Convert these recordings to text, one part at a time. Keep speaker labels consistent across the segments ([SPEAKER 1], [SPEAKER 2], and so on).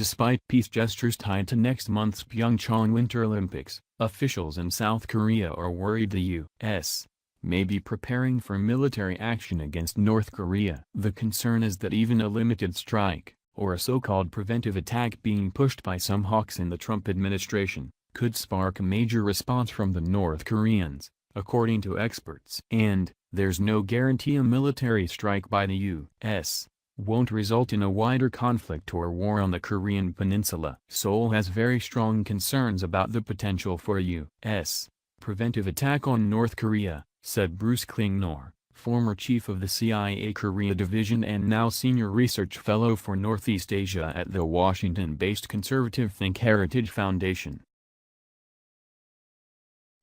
[SPEAKER 1] Despite peace gestures tied to next month's Pyeongchang Winter Olympics, officials in South Korea are worried the U.S. may be preparing for military action against North Korea. The concern is that even a limited strike, or a so-called preventive attack being pushed by some hawks in the Trump administration, could spark a major response from the North Koreans, according to experts. And there's no guarantee a military strike by the U.S. won't result in a wider conflict or war on the Korean peninsula. Seoul has very strong concerns about the potential for a U.S. preventive attack on North Korea, said Bruce Klingner, former chief of the CIA Korea Division and now senior research fellow for Northeast Asia at the Washington-based conservative think Heritage Foundation.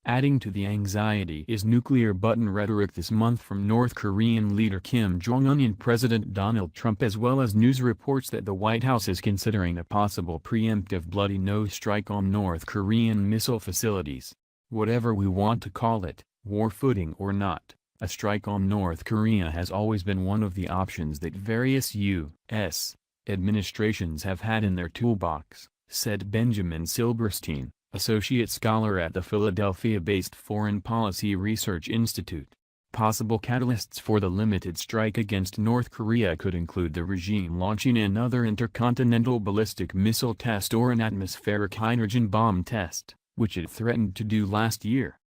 [SPEAKER 1] Adding to the anxiety is nuclear button rhetoric this month from North Korean leader Kim Jong-un and President Donald Trump, as well as news reports that the White House is considering a possible preemptive bloody nose strike on North Korean missile facilities. Whatever we want to call it, war footing or not, a strike on North Korea has always been one of the options that various U.S. administrations have had in their toolbox, said Benjamin Silberstein, associate scholar at the Philadelphia-based Foreign Policy Research Institute. Possible catalysts for the limited strike against North Korea could include the regime launching another intercontinental ballistic missile test or an atmospheric hydrogen bomb test, which it threatened to do last year.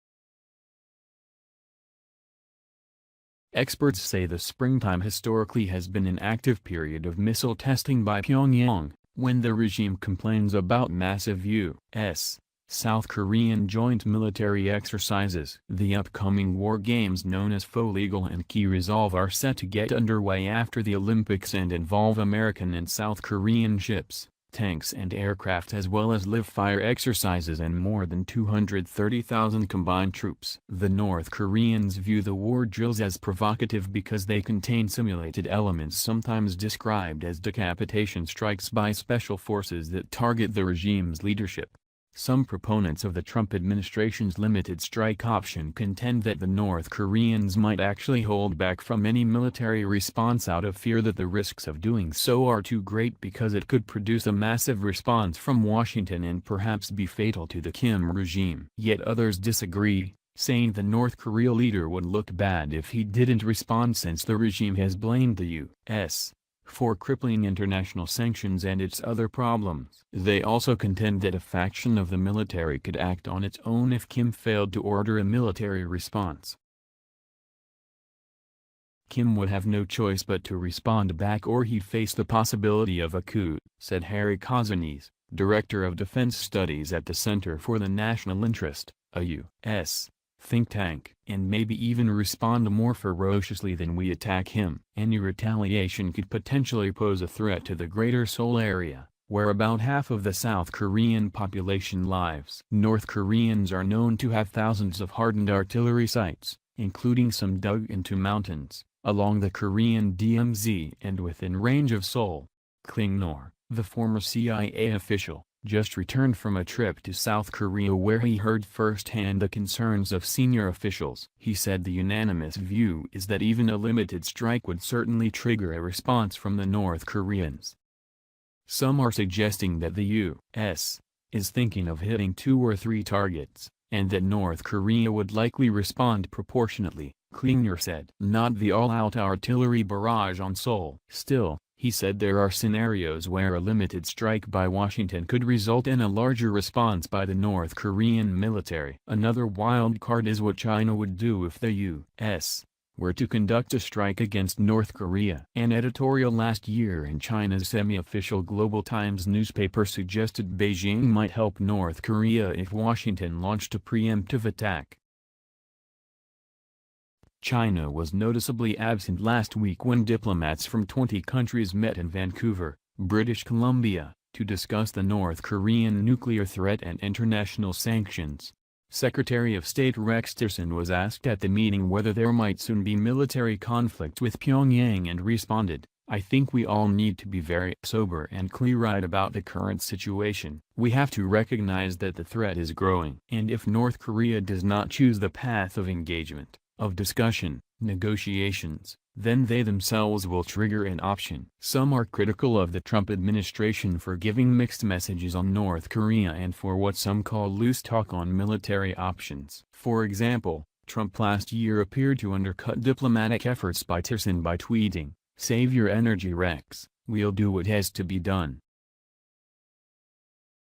[SPEAKER 1] Experts say the springtime historically has been an active period of missile testing by Pyongyang, when the regime complains about massive U.S. South Korean joint military exercises. The upcoming war games known as Faux Legal and Key Resolve are set to get underway after the Olympics and involve American and South Korean ships, tanks and aircraft, as well as live-fire exercises and more than 230,000 combined troops. The North Koreans view the war drills as provocative because they contain simulated elements sometimes described as decapitation strikes by special forces that target the regime's leadership. Some proponents of the Trump administration's limited strike option contend that the North Koreans might actually hold back from any military response out of fear that the risks of doing so are too great because it could produce a massive response from Washington and perhaps be fatal to the Kim regime. Yet others disagree, saying the North Korea leader would look bad if he didn't respond, since the regime has blamed the U.S. for crippling international sanctions and its other problems. They also contend that a faction of the military could act on its own if Kim failed to order a military response. Kim would have no choice but to respond back or he'd face the possibility of a coup, said Harry Kozanes, director of defense studies at the Center for the National Interest, a U.S. think tank, and maybe even respond more ferociously than we attack him. Any retaliation could potentially pose a threat to the greater Seoul area, where about half of the South Korean population lives. North Koreans are known to have thousands of hardened artillery sites, including some dug into mountains, along the Korean DMZ and within range of Seoul. Klingner, the former CIA official, just returned from a trip to South Korea where he heard firsthand the concerns of senior officials. He said the unanimous view is that even a limited strike would certainly trigger a response from the North Koreans. Some are suggesting that the U.S. is thinking of hitting 2 or 3 targets, and that North Korea would likely respond proportionately, Klingner said. Not the all-out artillery barrage on Seoul. Still, he said there are scenarios where a limited strike by Washington could result in a larger response by the North Korean military. Another wild card is what China would do if the U.S. were to conduct a strike against North Korea. An editorial last year in China's semi-official Global Times newspaper suggested Beijing might help North Korea if Washington launched a preemptive attack. China was noticeably absent last week when diplomats from 20 countries met in Vancouver, British Columbia, to discuss the North Korean nuclear threat and international sanctions. Secretary of State Rex Tillerson was asked at the meeting whether there might soon be military conflict with Pyongyang and responded, "I think we all need to be very sober and clear-eyed about the current situation. We have to recognize that the threat is growing. And if North Korea does not choose the path of engagement, of discussion, negotiations, then they themselves will trigger an option. Some are critical of the Trump administration for giving mixed messages on North Korea and for what some call loose talk on military options. For example, Trump last year appeared to undercut diplomatic efforts by Tillerson by tweeting, "Save your energy, Rex, we'll do what has to be done."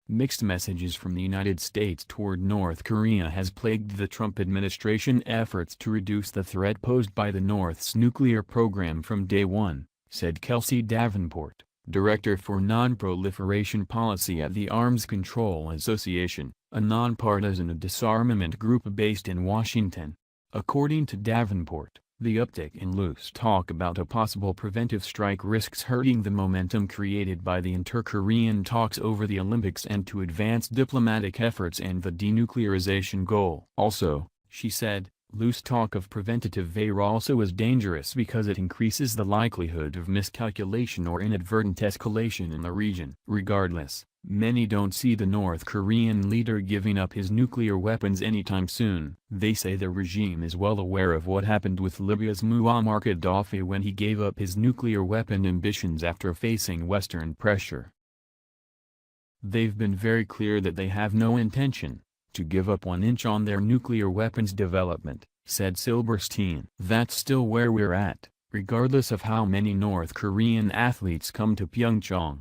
[SPEAKER 1] Mixed messages from the United States toward North Korea has plagued the Trump administration efforts to reduce the threat posed by the North's nuclear program from day one, said Kelsey Davenport, Director for Non-Proliferation Policy at the Arms Control Association, a nonpartisan disarmament group based in Washington. According to Davenport, the uptick in loose talk about a possible preventive strike risks hurting the momentum created by the inter-Korean talks over the Olympics and to advance diplomatic efforts and the denuclearization goal. Also, she said, loose talk of preventative air also is dangerous because it increases the likelihood of miscalculation or inadvertent escalation in the region. Regardless, many don't see the North Korean leader giving up his nuclear weapons anytime soon. They say the regime is well aware of what happened with Libya's Muammar Gaddafi when he gave up his nuclear weapon ambitions after facing Western pressure. They've been very clear that they have no intention to give up 1 inch on their nuclear weapons development, said Silberstein. That's still where we're at, regardless of how many North Korean athletes come to Pyeongchang.